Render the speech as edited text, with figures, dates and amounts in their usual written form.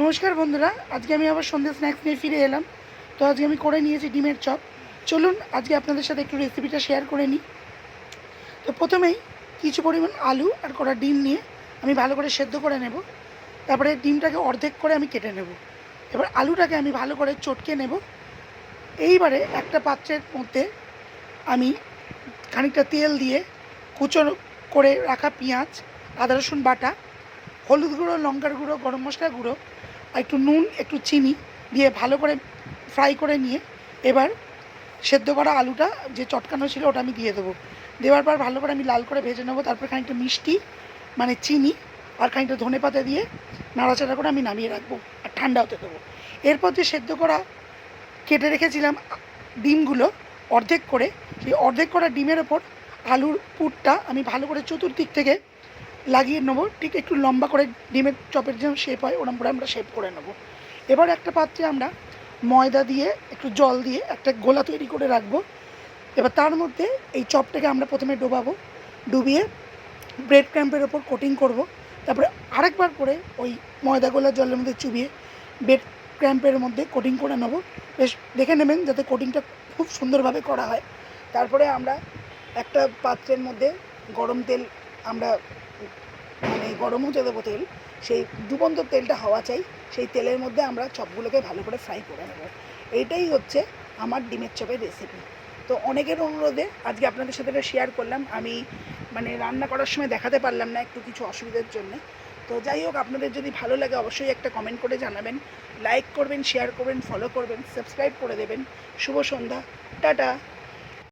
নমস্কার বন্ধুরা, আজকে আমি আবার সন্ধ্যে স্ন্যাক্স নিয়ে ফিরে এলাম। তো আজকে আমি করে নিয়েছি ডিমের চপ। চলুন আজকে আপনাদের সাথে একটু রেসিপিটা শেয়ার করে নিই। তো প্রথমেই কিছু পরিমাণ আলু আর কটা ডিম নিয়ে আমি ভালো করে সেদ্ধ করে নেব। তারপরে ডিমটাকে অর্ধেক করে আমি কেটে নেব। এবার আলুটাকে আমি ভালো করে চটকে নেব। এইবারে একটা পাত্রের মধ্যে আমি খানিকটা তেল দিয়ে কুচো করে রাখা পেঁয়াজ, আদা রসুন বাটা, হলুদ গুঁড়ো, লঙ্কার গুঁড়ো, গরম মশলা গুঁড়ো আর একটু নুন, একটু চিনি দিয়ে ভালো করে ফ্রাই করে নিয়ে এবার সেদ্ধ করা আলুটা যে চটকানো ছিল ওটা আমি দিয়ে দেবো। দেওয়ার পর ভালো করে আমি লাল করে ভেজে নেবো। তারপর খানিকটা মিষ্টি মানে চিনি আর খানিকটা ধনেপাতা দিয়ে নাড়াচাড়া করে আমি নামিয়ে রাখবো আর ঠান্ডা হতে দেবো। এরপর যে সেদ্ধ করা কেটে রেখেছিলাম ডিমগুলো অর্ধেক করে, সেই অর্ধেক করা ডিমের ওপর আলুর পুরটা আমি ভালো করে চতুর্দিক থেকে লাগিয়ে নেবো। ঠিক একটু লম্বা করে ডিমের চপের যেমন শেপ হয় ওরকম করে আমরা শেপ করে নেবো। এবার একটা পাত্রে আমরা ময়দা দিয়ে একটু জল দিয়ে একটা গোলা তৈরি করে রাখবো। এবার তার মধ্যে এই চপটাকে আমরা প্রথমে ডোবাবো, ডুবিয়ে ব্রেড ক্র্যাম্পের ওপর কোটিং করব। তারপরে আরেকবার করে ওই ময়দা গোলা জলের মধ্যে চুবিয়ে ব্রেড ক্র্যাম্পের মধ্যে কোটিং করে নেবো। বেশ দেখে নেবেন যাতে কোটিংটা খুব সুন্দরভাবে করা হয়। তারপরে আমরা একটা পাত্রের মধ্যে গরম তেল আমরা মানে গরম হতে দেবো তেল, সেই ডুবন্ত তেলটা হওয়া চাই। সেই তেলের মধ্যে আমরা চপগুলোকে ভালো করে ফ্রাই করে নেব। এইটাই হচ্ছে আমার ডিমের চপের রেসিপি। তো অনেকের অনুরোধে আজকে আপনাদের সাথে এটা শেয়ার করলাম। আমি মানে রান্না করার সময় দেখাতে পারলাম না একটু কিছু অসুবিধার জন্য। তো যাই হোক, আপনাদের যদি ভালো লাগে অবশ্যই একটা কমেন্ট করে জানাবেন, লাইক করবেন, শেয়ার করবেন, ফলো করবেন, সাবস্ক্রাইব করে দেবেন। শুভ সন্ধ্যা, টাটা।